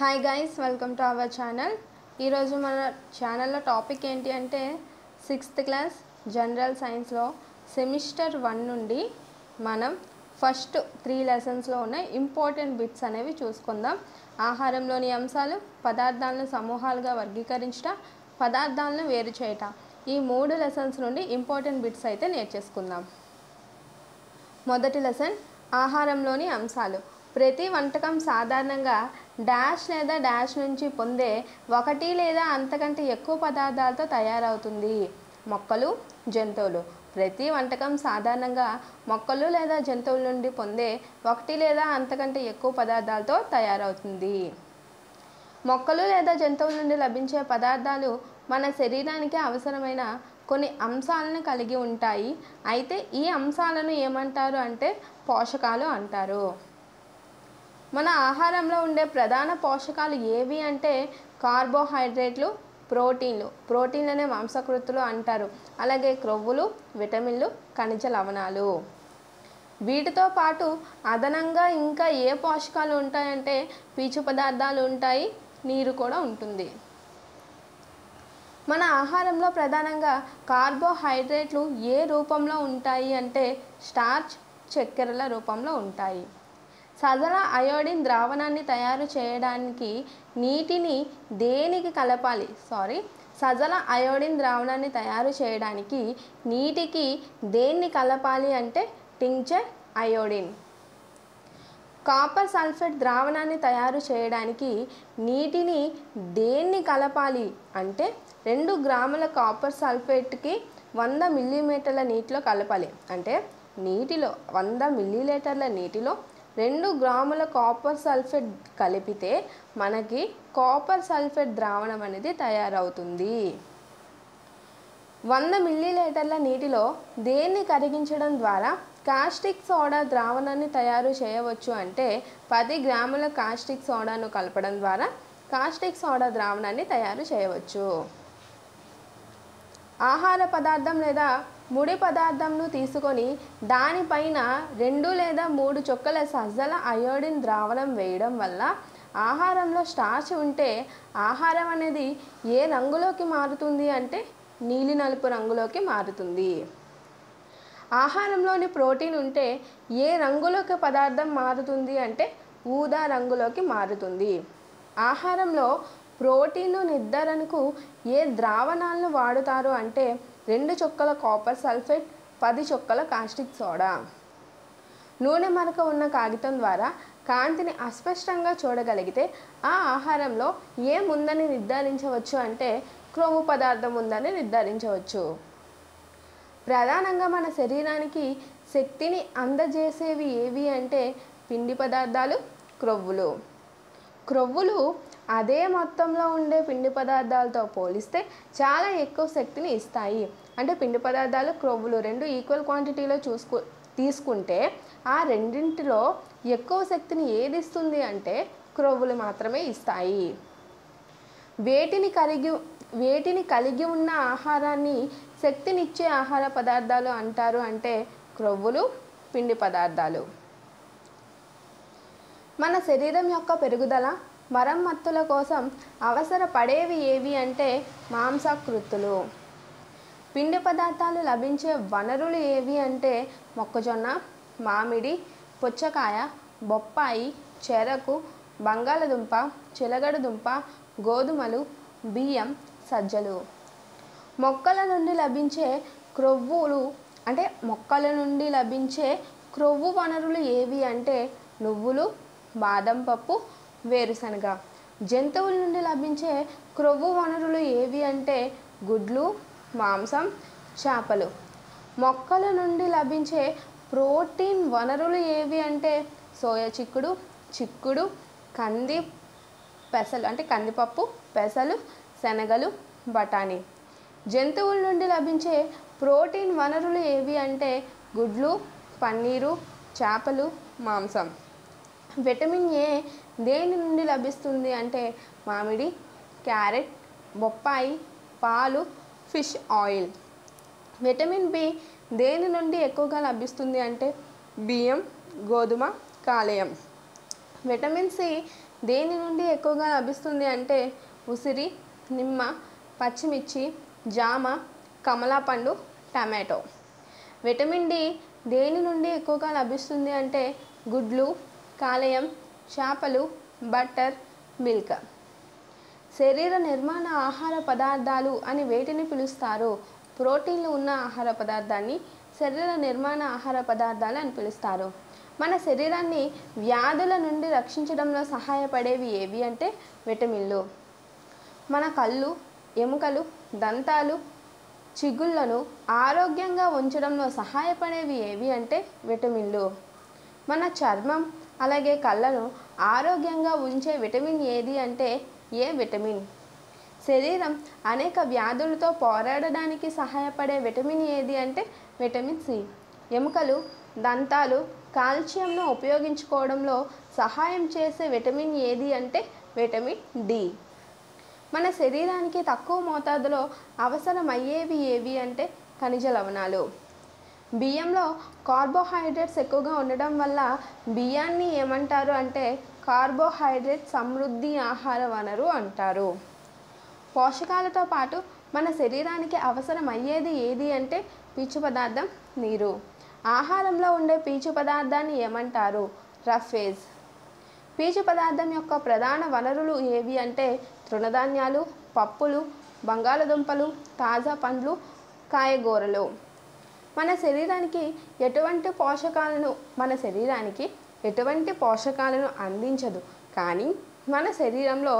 Hi guys, welcome to our channel. ఈరోజు మన ఛానల్లో టాపిక్ ఏంటి అంటే 6th క్లాస్ జనరల్ సైన్స్లో సెమిస్టర్ 1 నుండి మనం ఫస్ట్ 3 లెసన్స్లో ఉన్న ఇంపార్టెంట్ బిట్స్ అనేవి చూసుకుందాం. ఆహారంలోని అంశాలు, పదార్థాలను సమూహాలుగా వర్గీకరించడం, పదార్థాలను వేరు చేయటం, ఈ 3 లెసన్స్ నుండి ఇంపార్టెంట్ బిట్స్ అయితే నేర్చేసుకుందాం. మొదటి లెసన్ ఆహారంలోని అంశాలు. ప్రతి వంటకం సాధారణంగా డాష్ లేదా డాష్ నుంచి పొందే ఒకటి లేదా అంతకంటే ఎక్కువ పదార్థాలతో తయారవుతుంది. మొక్కలు, జంతువులు. ప్రతి వంటకం సాధారణంగా మొక్కలు లేదా జంతువుల నుండి పొందే ఒకటి లేదా అంతకంటే ఎక్కువ పదార్థాలతో తయారవుతుంది. మొక్కలు లేదా జంతువుల నుండి లభించే పదార్థాలు మన శరీరానికి అవసరమైన కొన్ని అంశాలను కలిగి ఉంటాయి. అయితే ఈ అంశాలను ఏమంటారు అంటే పోషకాలు అంటారు. మన ఆహారంలో ఉండే ప్రధాన పోషకాలు ఏవి అంటే కార్బోహైడ్రేట్లు, ప్రోటీన్లనే మాంసకృతులు అంటారు. అలాగే క్రొవ్వులు, విటమిన్లు, ఖనిజ లవణాలు. వీటితో పాటు అదనంగా ఇంకా ఏ పోషకాలు ఉంటాయంటే పీచు పదార్థాలు ఉంటాయి, నీరు కూడా ఉంటుంది. మన ఆహారంలో ప్రధానంగా కార్బోహైడ్రేట్లు ఏ రూపంలో ఉంటాయి అంటే స్టార్చ్, చక్కెరల రూపంలో ఉంటాయి. సజల అయోడిన్ ద్రావణాన్ని తయారు చేయడానికి నీటిని దేనికి కలపాలి? సజల అయోడిన్ ద్రావణాన్ని తయారు చేయడానికి నీటికి దేన్ని కలపాలి అంటే టింక్చర్ అయోడిన్. కాపర్ సల్ఫేట్ ద్రావణాన్ని తయారు చేయడానికి నీటిని దేన్ని కలపాలి అంటే 2 గ్రాముల కాపర్ సల్ఫేట్కి 100 మిల్లీలీటర్ల నీటిలో కలపాలి. అంటే 100 మిల్లీలీటర్ల నీటిలో 2 గ్రాముల కాపర్ సల్ఫేట్ కలిపితే మనకి కాపర్ సల్ఫేట్ ద్రావణం అనేది తయారవుతుంది. 100 మిల్లీలీటర్ల నీటిలో దేన్ని కరిగించడం ద్వారా కాస్టిక్ సోడా ద్రావణాన్ని తయారు చేయవచ్చు అంటే 10 గ్రాముల కాస్టిక్ సోడాను కలపడం ద్వారా కాస్టిక్ సోడా ద్రావణాన్ని తయారు చేయవచ్చు. ఆహార పదార్థం లేదా ముడి పదార్థంను తీసుకొని దానిపైన 2 లేదా 3 చుక్కల సజల అయోడిన్ ద్రావణం వేయడం వల్ల ఆహారంలో స్టార్చ్ ఉంటే ఆహారం అనేది ఏ రంగులోకి మారుతుంది అంటే నీలి నలుపు రంగులోకి మారుతుంది. ఆహారంలోని ప్రోటీన్ ఉంటే ఏ రంగులోకి పదార్థం మారుతుంది అంటే ఊదా రంగులోకి మారుతుంది. ఆహారంలో ప్రోటీన్ నిర్ధారణకు ఏ ద్రావణాలను వాడుతారు అంటే 2 చుక్కల కాపర్ సల్ఫేట్, 10 చుక్కల కాస్టిక్ సోడా. నూనె మరక ఉన్న కాగితం ద్వారా కాంతిని అస్పష్టంగా చూడగలిగితే ఆ ఆహారంలో ఏముందని నిర్ధారించవచ్చు అంటే క్రొవ్వు పదార్థం ఉందని నిర్ధారించవచ్చు. ప్రధానంగా మన శరీరానికి శక్తిని అందజేసేవి ఏవి అంటే పిండి పదార్థాలు, క్రొవ్వులు. క్రొవ్వులు అదే మొత్తంలో ఉండే పిండి పదార్థాలతో పోలిస్తే చాలా ఎక్కువ శక్తిని ఇస్తాయి. అంటే పిండి పదార్థాలు, క్రొవ్వులు 2 ఈక్వల్ క్వాంటిటీలో తీసుకుంటే ఆ రెండింటిలో ఎక్కువ శక్తిని ఏది ఇస్తుంది అంటే క్రొవ్వులు మాత్రమే ఇస్తాయి. వేటిని కలిగి ఉన్న ఆహారాన్ని శక్తినిచ్చే ఆహార పదార్థాలు అంటారు అంటే క్రొవ్వులు, పిండి పదార్థాలు. మన శరీరం యొక్క పెరుగుదల, మరమ్మతుల కోసం అవసరపడేవి ఏవి అంటే మాంసకృతులు. పిండి పదార్థాలు లభించే వనరులు ఏవి అంటే మొక్కజొన్న, మామిడి, పుచ్చకాయ, బొప్పాయి, చెరకు, బంగాళదుంప, చిలగడదుంప, గోధుమలు, బియ్యం, సజ్జలు. మొక్కల నుండి లభించే క్రొవ్వు వనరులు ఏవి అంటే నువ్వులు, బాదం పప్పు, వేరుశనగ. జంతువుల నుండి లభించే క్రొవ్వు వనరులు ఏవి అంటే గుడ్లు, మాంసం, చేపలు. మొక్కల నుండి లభించే ప్రోటీన్ వనరులు ఏవి అంటే సోయా చిక్కుడు, కందిపప్పు, పెసలు, శనగలు, బఠానీ. జంతువుల నుండి లభించే ప్రోటీన్ వనరులు ఏవి అంటే గుడ్లు, పన్నీరు, చేపలు, మాంసం. విటమిన్ ఏ దేని నుండి లభిస్తుంది అంటే మామిడి, క్యారెట్, బొప్పాయి, పాలు, ఫిష్ ఆయిల్. విటమిన్ బి దేని నుండి ఎక్కువగా లభిస్తుంది అంటే బియ్యం, గోధుమ, కాలేయం. విటమిన్ సి దేని నుండి ఎక్కువగా లభిస్తుంది అంటే ఉసిరి, నిమ్మ, పచ్చిమిర్చి, జామ, కమలాపండు, టమాటో. విటమిన్ డి దేని నుండి ఎక్కువగా లభిస్తుంది అంటే గుడ్లు, కాలేయం, చేపలు, బటర్, మిల్క్. శరీర నిర్మాణ ఆహార పదార్థాలు అని వేటిని పిలుస్తారు? ప్రోటీన్లు ఉన్న ఆహార పదార్థాన్ని శరీర నిర్మాణ ఆహార పదార్థాలు అని పిలుస్తారు. మన శరీరాన్ని వ్యాధుల నుండి రక్షించడంలో సహాయపడేవి ఏవి అంటే విటమిన్లు. మన కళ్ళు, ఎముకలు, దంతాలు, చిగుళ్లను ఆరోగ్యంగా ఉంచడంలో సహాయపడేవి ఏవి అంటే విటమిన్లు. మన చర్మం అలాగే కళ్ళను ఆరోగ్యంగా ఉంచే విటమిన్ ఏది అంటే ఏ విటమిన్. శరీరం అనేక వ్యాధులతో పోరాడడానికి సహాయపడే విటమిన్ ఏది అంటే విటమిన్ సి. ఎముకలు, దంతాలు కాల్షియంను ఉపయోగించుకోవడంలో సహాయం చేసే విటమిన్ ఏది అంటే విటమిన్ డి. మన శరీరానికి తక్కువ మోతాదులో అవసరమయ్యేవి ఏవి అంటే ఖనిజ లవణాలు. బియ్యంలో కార్బోహైడ్రేట్స్ ఎక్కువగా ఉండడం వల్ల బియ్యాన్ని ఏమంటారు అంటే కార్బోహైడ్రేట్ సమృద్ధి ఆహార వనరు అంటారు. పోషకాలతో పాటు మన శరీరానికి అవసరమయ్యేది ఏది అంటే పీచు పదార్థం, నీరు. ఆహారంలో ఉండే పీచు పదార్థాన్ని ఏమంటారు? రఫేజ్. పీచు పదార్థం యొక్క ప్రధాన వనరులు ఏవి అంటే తృణధాన్యాలు, పప్పులు, బంగాళదుంపలు, తాజా పండ్లు, కాయగూరలు. మన శరీరానికి ఎటువంటి పోషకాలను అందించదు, కానీ మన శరీరంలో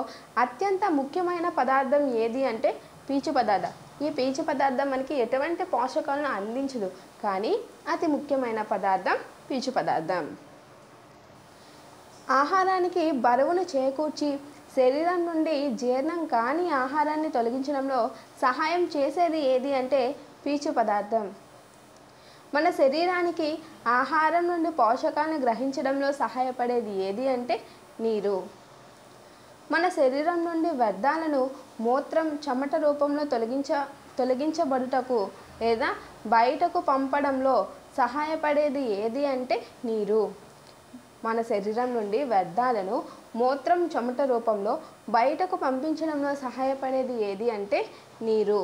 అత్యంత ముఖ్యమైన పదార్థం ఏది అంటే పీచు పదార్థం. ఈ పీచు పదార్థం మనకి ఎటువంటి పోషకాలను అందించదు, కానీ అతి ముఖ్యమైన పదార్థం పీచు పదార్థం. ఆహారానికి బరువును చేకూర్చి శరీరం నుండి జీర్ణం కాని ఆహారాన్ని తొలగించడంలో సహాయం చేసేది ఏది అంటే పీచు పదార్థం. మన శరీరానికి ఆహారం నుండి పోషకాలను గ్రహించడంలో సహాయపడేది ఏది అంటే నీరు. మన శరీరం నుండి వ్యర్థాలను మూత్రం, చెమట రూపంలో తొలగించబడుటకు లేదా బయటకు పంపడంలో సహాయపడేది ఏది అంటే నీరు. మన శరీరం నుండి వ్యర్థాలను మూత్రం, చెమట రూపంలో బయటకు పంపించడంలో సహాయపడేది ఏది అంటే నీరు.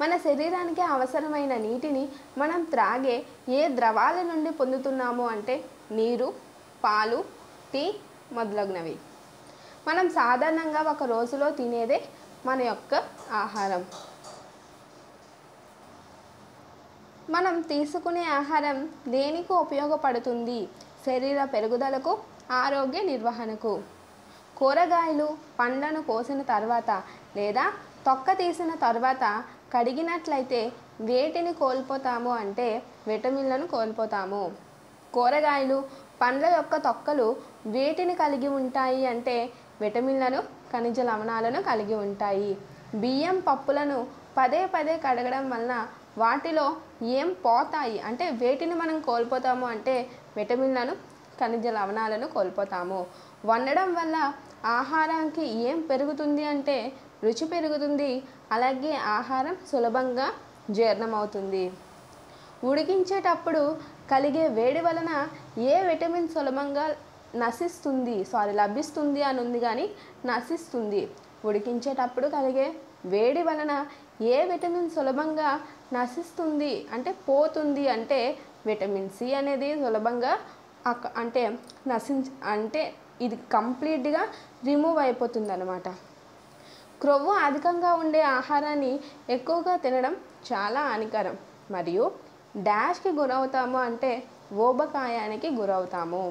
మన శరీరానికి అవసరమైన నీటిని మనం త్రాగే ఏ ద్రవాల నుండి పొందుతున్నాము అంటే నీరు, పాలు, టీ మొదలగునవి. మనం సాధారణంగా ఒక రోజులో తినేదే మన యొక్క ఆహారం. మనం తీసుకునే ఆహారం దేనికి ఉపయోగపడుతుంది? శరీర పెరుగుదలకు, ఆరోగ్య నిర్వహణకు. కూరగాయలు, పండ్లను కోసిన తర్వాత లేదా తొక్క తీసిన తర్వాత కడిగినట్లయితే వేటిని కోల్పోతాము అంటే విటమిన్లను కోల్పోతాము. కూరగాయలు, పండ్ల యొక్క తొక్కలు వేటిని కలిగి ఉంటాయి అంటే విటమిన్లను, ఖనిజ లవణాలను కలిగి ఉంటాయి. బియ్యం, పప్పులను పదే పదే కడగడం వలన వాటిలో ఏం పోతాయి అంటే వేటిని మనం కోల్పోతాము అంటే విటమిన్లను, ఖనిజ లవణాలను కోల్పోతాము. వండడం వల్ల ఆహారానికి ఏం పెరుగుతుంది అంటే రుచి పెరుగుతుంది, అలాగే ఆహారం సులభంగా జీర్ణమవుతుంది. ఉడికించేటప్పుడు కలిగే వేడి వలన ఏ విటమిన్ సులభంగా లభిస్తుంది అని ఉంది కానీ నశిస్తుంది. ఉడికించేటప్పుడు కలిగే వేడి వలన ఏ విటమిన్ సులభంగా నశిస్తుంది అంటే పోతుంది అంటే విటమిన్ సి అనేది సులభంగా ఇది కంప్లీట్గా రిమూవ్ అయిపోతుంది అన్నమాట. క్రొవ్వు అధికంగా ఉండే ఆహారాన్ని ఎక్కువగా తినడం చాలా హానికరం మరియు డాష్కి గురవుతాము అంటే ఊబకాయానికి గురవుతాము.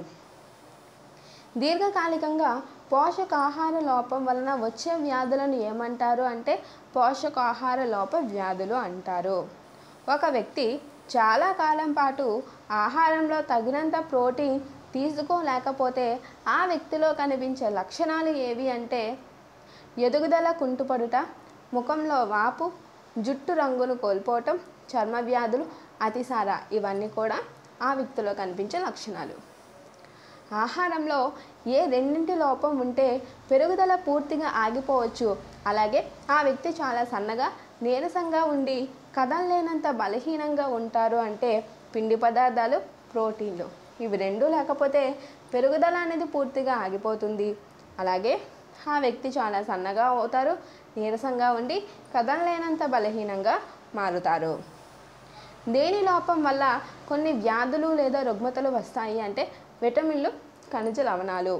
దీర్ఘకాలికంగా పోషకాహార లోపం వలన వచ్చే వ్యాధులను ఏమంటారు అంటే పోషకాహార లోప వ్యాధులు అంటారు. ఒక వ్యక్తి చాలా కాలం పాటు ఆహారంలో తగినంత ప్రోటీన్ తీసుకోలేకపోతే ఆ వ్యక్తిలో కనిపించే లక్షణాలు ఏవి అంటే ఎదుగుదల కుంటుపడుట, ముఖంలో వాపు, జుట్టు రంగును కోల్పోవటం, చర్మ వ్యాధులు, అతిసార ఇవన్నీ కూడా ఆ వ్యక్తిలో కనిపించే లక్షణాలు. ఆహారంలో ఏ రెండింటి లోపం ఉంటే పెరుగుదల పూర్తిగా ఆగిపోవచ్చు, అలాగే ఆ వ్యక్తి చాలా సన్నగా, నీరసంగా ఉండి కదలలేనంత బలహీనంగా ఉంటారు అంటే పిండి పదార్థాలు, ప్రోటీన్లు. ఇవి రెండూ లేకపోతే పెరుగుదల అనేది పూర్తిగా ఆగిపోతుంది. అలాగే ఆ వ్యక్తి చాలా సన్నగా అవుతారు, నీరసంగా ఉండి కదలలేనంత బలహీనంగా మారుతారు. దేని లోపం వల్ల కొన్ని వ్యాధులు లేదా రుగ్మతలు వస్తాయి అంటే విటమిన్లు, ఖనిజ లవణాలు.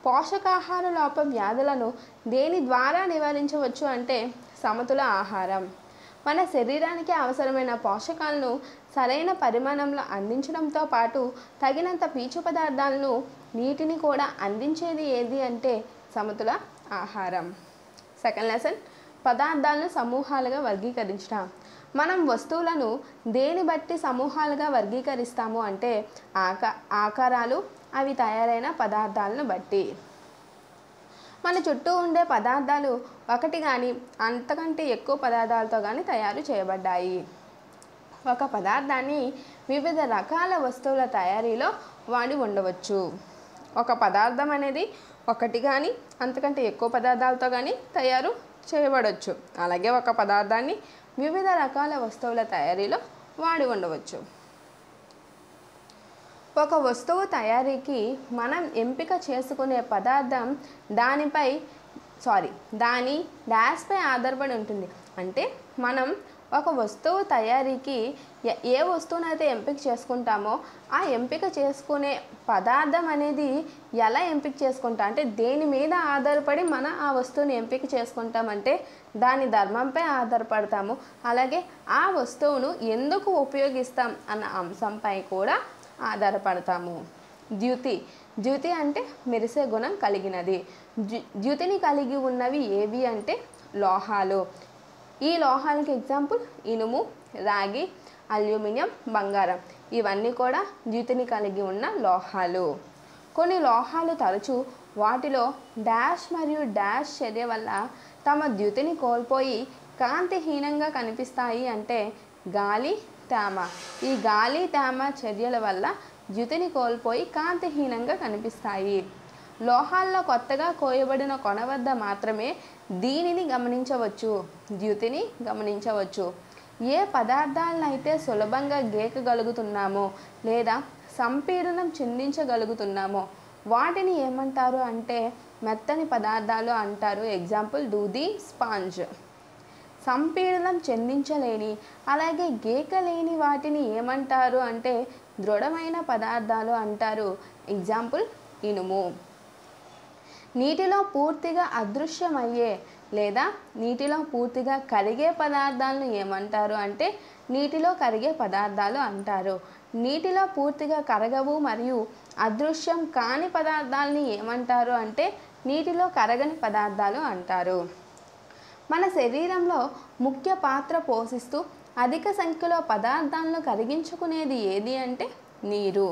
పోషకాహార లోపం వ్యాధులను దేని ద్వారా నివారించవచ్చు అంటే సమతుల ఆహారం. మన శరీరానికి అవసరమైన పోషకాలను సరైన పరిమాణంలో అందించడంతో పాటు తగినంత పీచు పదార్థాలను, నీటిని కూడా అందించేది ఏది అంటే సమతుల ఆహారం. సెకండ్ లెసన్, పదార్థాలను సమూహాలుగా వర్గీకరించడం. మనం వస్తువులను దేని బట్టి సమూహాలుగా వర్గీకరిస్తాము అంటే ఆకారాలు, అవి తయారైన పదార్థాలను బట్టి. మన చుట్టూ ఉండే పదార్థాలు ఒకటి కానీ అంతకంటే ఎక్కువ పదార్థాలతో కానీ తయారు చేయబడ్డాయి. ఒక పదార్థాన్ని వివిధ రకాల వస్తువుల తయారీలో వాడి ఉండవచ్చు. ఒక పదార్థం అనేది ఒకటి కానీ అంతకంటే ఎక్కువ పదార్థాలతో కానీ తయారు చేయబడవచ్చు. అలాగే ఒక పదార్థాన్ని వివిధ రకాల వస్తువుల తయారీలో వాడి ఉండవచ్చు. ఒక వస్తువు తయారీకి మనం ఎంపిక చేసుకునే పదార్థం దాని డాష్పై ఆధారపడి ఉంటుంది. అంటే మనం ఒక వస్తువు తయారీకి ఏ వస్తువునైతే ఎంపిక చేసుకుంటామో ఆ ఎంపిక చేసుకునే పదార్థం అనేది ఎలా ఎంపిక చేసుకుంటాం అంటే దేని మీద ఆధారపడి మనం ఆ వస్తువుని ఎంపిక చేసుకుంటామంటే దాని ధర్మంపై ఆధారపడతాము. అలాగే ఆ వస్తువును ఎందుకు ఉపయోగిస్తాం అన్న అంశంపై కూడా ఆధారపడతాము. ద్యుతి అంటే మెరిసే గుణం కలిగినది. ద్యుతిని కలిగి ఉన్నవి ఏవి అంటే లోహాలు. ఈ లోహాలకి ఎగ్జాంపుల్ ఇనుము, రాగి, అల్యూమినియం, బంగారం. ఇవన్నీ కూడా ద్యుతిని కలిగి ఉన్న లోహాలు. కొన్ని లోహాలు తరచూ వాటిలో డాష్ మరియు డాష్ చర్య వల్ల తమ ద్యుతిని కోల్పోయి కాంతిహీనంగా కనిపిస్తాయి అంటే గాలి, తేమ. ఈ గాలి, తేమ చర్యల వల్ల ద్యుతిని కోల్పోయి కాంతిహీనంగా కనిపిస్తాయి. లోహాల్లో కొత్తగా కోయబడిన కొన వద్ద మాత్రమే దీనిని గమనించవచ్చు, ద్యుతిని గమనించవచ్చు. ఏ పదార్థాలనైతే సులభంగా గీకగలుగుతున్నామో లేదా సంపీడనం చెందించగలుగుతున్నామో వాటిని ఏమంటారు అంటే మెత్తని పదార్థాలు అంటారు. ఎగ్జాంపుల్ దూది, స్పాంజ్. సంపీడనం చెందించలేని అలాగే గీకలేని వాటిని ఏమంటారు అంటే దృఢమైన పదార్థాలు అంటారు. ఎగ్జాంపుల్ ఇనుము. నీటిలో పూర్తిగా అదృశ్యమయ్యే లేదా నీటిలో పూర్తిగా కరిగే పదార్థాలను ఏమంటారు అంటే నీటిలో కరిగే పదార్థాలు అంటారు. నీటిలో పూర్తిగా కరగవు మరియు అదృశ్యం కాని పదార్థాలని ఏమంటారు అంటే నీటిలో కరగని పదార్థాలు అంటారు. మన శరీరంలో ముఖ్య పాత్ర పోషిస్తూ అధిక సంఖ్యలో పదార్థాలను కరిగించుకునేది ఏది అంటే నీరు.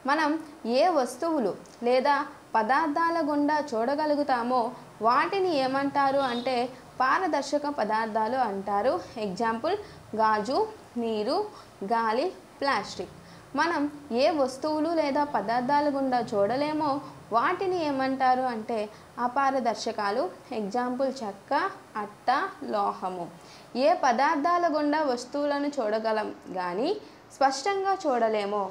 మనం ఏ వస్తువులు లేదా పదార్థాల గుండా చూడగలుగుతామో వాటిని ఏమంటారు అంటే పారదర్శక పదార్థాలు అంటారు. ఎగ్జాంపుల్ గాజు, నీరు, గాలి, ప్లాస్టిక్. మనం ఏ వస్తువులు లేదా పదార్థాల గుండా చూడలేమో వాటిని ఏమంటారు అంటే అపారదర్శకాలు. ఎగ్జాంపుల్ చెక్క, అట్ట, లోహము. ఏ పదార్థాల గుండా వస్తువులను చూడగలం కానీ స్పష్టంగా చూడలేమో,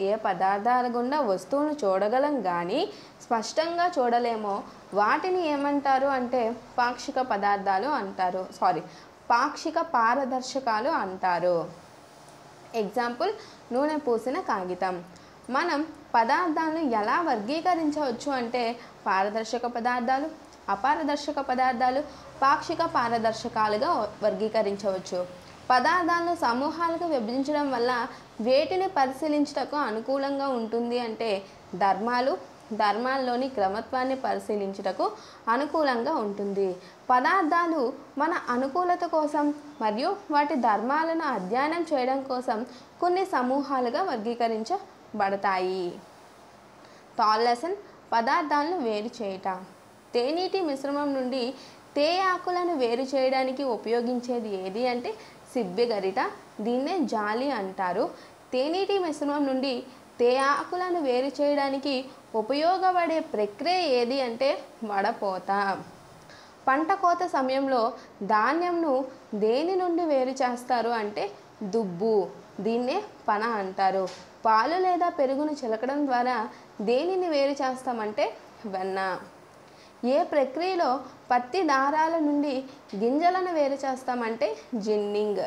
ఏ పదార్థాల గుండా వస్తువులను చూడగలం కానీ స్పష్టంగా చూడలేమో వాటిని ఏమంటారు అంటే పాక్షిక పదార్థాలు అంటారు. పాక్షిక పారదర్శకాలు అంటారు. ఎగ్జాంపుల్ నూనె పూసిన కాగితం. మనం పదార్థాలను ఎలా వర్గీకరించవచ్చు అంటే పారదర్శక పదార్థాలు, అపారదర్శక పదార్థాలు, పాక్షిక పారదర్శకాలుగా వర్గీకరించవచ్చు. పదార్థాలను సమూహాలుగా విభజించడం వల్ల వేటిని పరిశీలించటకు అనుకూలంగా ఉంటుంది అంటే ధర్మాల్లోని క్రమత్వాన్ని పరిశీలించుటకు అనుకూలంగా ఉంటుంది. పదార్థాలు మన అనుకూలత కోసం మరియు వాటి ధర్మాలను అధ్యయనం చేయడం కోసం కొన్ని సమూహాలుగా వర్గీకరించబడతాయి. థర్డ్ లెసన్, పదార్థాలను వేరు చేయటం. తేనీటి మిశ్రమం నుండి తేయాకులను వేరు చేయడానికి ఉపయోగించేది ఏది అంటే సిబ్బి గరిట. దీన్నే జాలి అంటారు. తేనీటి మిశ్రమం నుండి తేయాకులను వేరు చేయడానికి ఉపయోగపడే ప్రక్రియ ఏది అంటే వడపోత. పంట కోత సమయంలో ధాన్యంను దేని నుండి వేరు చేస్తారు అంటే దుబ్బు. దీన్నే పన అంటారు. పాలు లేదా పెరుగును చిలకడం ద్వారా దేనిని వేరు చేస్తామంటే వెన్న. ఏ ప్రక్రియలో పత్తి దారాల నుండి గింజలను వేరు చేస్తామంటే జిన్నింగ్.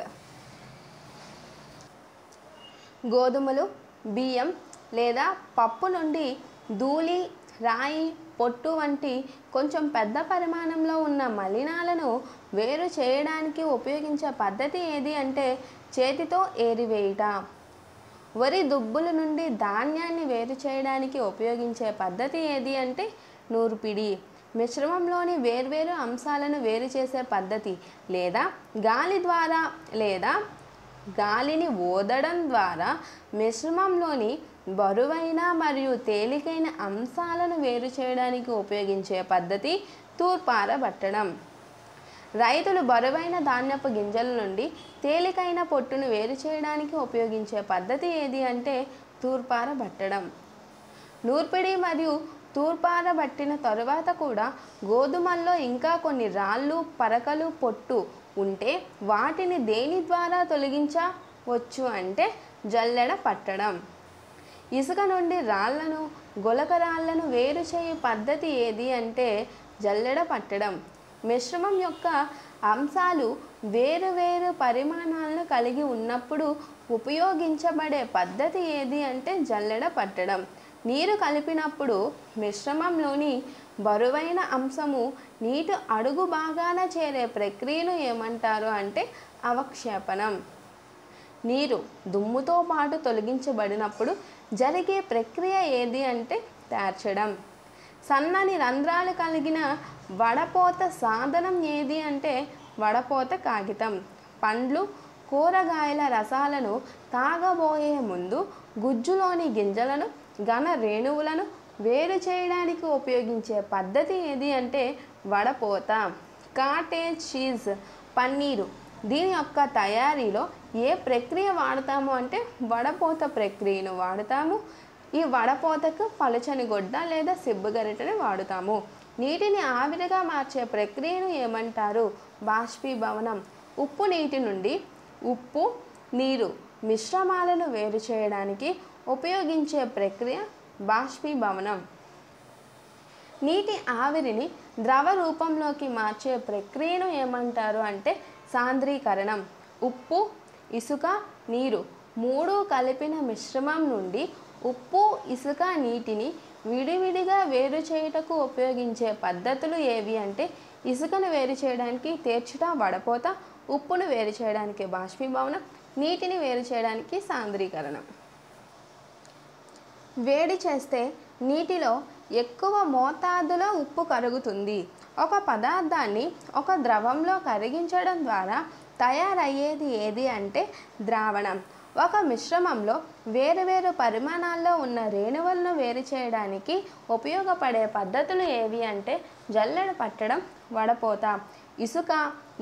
గోధుమలు, బియ్యం లేదా పప్పు నుండి ధూళి, రాయి, పొట్టు వంటి కొంచెం పెద్ద పరిమాణంలో ఉన్న మలినాలను వేరు చేయడానికి ఉపయోగించే పద్ధతి ఏది అంటే చేతితో ఏరివేయుట. వరి దుబ్బుల నుండి ధాన్యాన్ని వేరు చేయడానికి ఉపయోగించే పద్ధతి ఏది అంటే నూర్పిడి. మిశ్రమంలోని వేర్వేరు అంశాలను వేరు చేసే పద్ధతి లేదా గాలి ద్వారా లేదా గాలిని ఊదడం ద్వారా మిశ్రమంలోని బరువైన మరియు తేలికైన అంశాలను వేరు చేయడానికి ఉపయోగించే పద్ధతి తూర్పారబట్టడం. రైతులు బరువైన ధాన్యపు గింజల నుండి తేలికైన పొట్టును వేరు చేయడానికి ఉపయోగించే పద్ధతి ఏది అంటే తూర్పారబట్టడం. నూర్పిడి మరియు తూర్పారబట్టిన తరువాత కూడా గోధుమల్లో ఇంకా కొన్ని రాళ్ళు, పరకలు, పొట్టు ఉంటే వాటిని దేని ద్వారా తొలగించవచ్చు అంటే జల్లెడ పట్టడం. ఇసుక నుండి రాళ్లను, గులకరాళ్లను వేరు చేయు పద్ధతి ఏది అంటే జల్లెడ పట్టడం. మిశ్రమం యొక్క అంశాలు వేరు పరిమాణాలను కలిగి ఉన్నప్పుడు ఉపయోగించబడే పద్ధతి ఏది అంటే జల్లెడ పట్టడం. నీరు కలిపినప్పుడు మిశ్రమంలోని బరువైన అంశము నీటి అడుగు భాగాన చేరే ప్రక్రియను ఏమంటారు అంటే అవక్షేపణం. నీరు దుమ్ముతో పాటు తొలగించబడినప్పుడు జరిగే ప్రక్రియ ఏది అంటే తేర్చడం. సన్నని రంధ్రాలు కలిగిన వడపోత సాధనం ఏది అంటే వడపోత కాగితం. పండ్లు, కూరగాయల రసాలను తాగబోయే ముందు గుజ్జులోని గింజలను, ఘన రేణువులను వేరు చేయడానికి ఉపయోగించే పద్ధతి ఏది అంటే వడపోత. కాటేజ్ చీజ్, పన్నీరు దీని యొక్క తయారీలో ఏ ప్రక్రియ వాడతాము అంటే వడపోత ప్రక్రియను వాడతాము. ఈ వడపోతకు పలుచని గొడ్డ లేదా సిబ్బు గరిటెని వాడుతాము. నీటిని ఆవిరిగా మార్చే ప్రక్రియను ఏమంటారు? బాష్పీభవనం. ఉప్పు నీటి నుండి ఉప్పు, నీరు మిశ్రమాలను వేరు చేయడానికి ఉపయోగించే ప్రక్రియ బాష్పీభవనం. నీటి ఆవిరిని ద్రవ రూపంలోకి మార్చే ప్రక్రియను ఏమంటారు అంటే సాంద్రీకరణం. ఉప్పు, ఇసుక, నీరు మూడు కలిపిన మిశ్రమం నుండి ఉప్పు, ఇసుక, నీటిని విడివిడిగా వేరు చేయుటకు ఉపయోగించే పద్ధతులు ఏవి అంటే ఇసుకను వేరు చేయడానికి తేర్చుట వడపోత, ఉప్పును వేరు చేయడానికి బాష్పీభవనం, నీటిని వేరు చేయడానికి సాంద్రీకరణం. వేడి చేస్తే నీటిలో ఎక్కువ మోతాదులో ఉప్పు కరుగుతుంది. ఒక పదార్థాన్ని ఒక ద్రవంలో కరిగించడం ద్వారా తయారయ్యేది ఏది అంటే ద్రావణం. ఒక మిశ్రమంలో వేరువేరు పరిమాణాల్లో ఉన్న రేణువులను వేరు చేయడానికి ఉపయోగపడే పద్ధతులు ఏవి అంటే జల్లెడ పట్టడం, వడపోత. ఇసుక,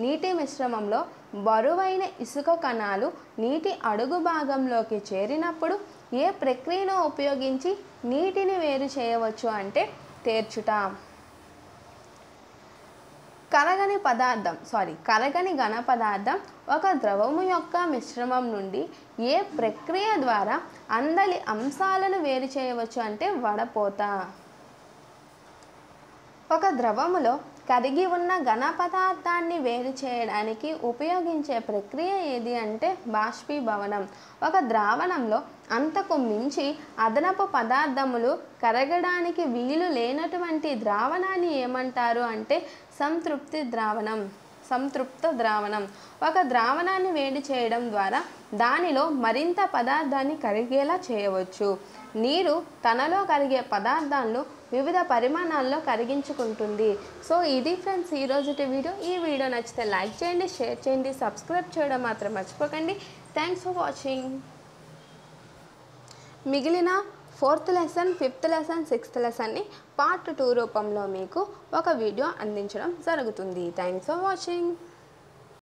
నీటి మిశ్రమంలో బరువైన ఇసుక కణాలు నీటి అడుగు భాగంలోకి చేరినప్పుడు ఏ ప్రక్రియను ఉపయోగించి నీటిని వేరు చేయవచ్చు అంటే తేర్చుట. కరగని ఘన పదార్థం ఒక ద్రవము యొక్క మిశ్రమం నుండి ఏ ప్రక్రియ ద్వారా అందలి అంశాలను వేరు చేయవచ్చు అంటే వడపోత. ఒక ద్రవములో కరిగి ఉన్న ఘన పదార్థాన్ని వేరు చేయడానికి ఉపయోగించే ప్రక్రియ ఏది అంటే బాష్పీభవనం. ఒక ద్రావణంలో అంతకు మించి అదనపు పదార్థములు కరగడానికి వీలు లేనటువంటి ద్రావణాన్ని ఏమంటారు అంటే సంతృప్త ద్రావణం. ఒక ద్రావణాన్ని వేడి చేయడం ద్వారా దానిలో మరింత పదార్థాన్ని కరిగేలా చేయవచ్చు. నీరు తనలో కరిగే పదార్థాలను వివిధ పరిమాణాల్లో కరిగించుకుంటుంది. సో ఇది ఫ్రెండ్స్ ఈరోజుటి వీడియో. ఈ వీడియో నచ్చితే లైక్ చేయండి, షేర్ చేయండి, సబ్స్క్రైబ్ చేయడం మాత్రం మర్చిపోకండి. Thanks for watching. మిగిలిన 4th lesson, 5th lesson, 6th లెసన్ని part 2 రూపంలో మీకు ఒక వీడియో అందించడం జరుగుతుంది. Thanks for watching.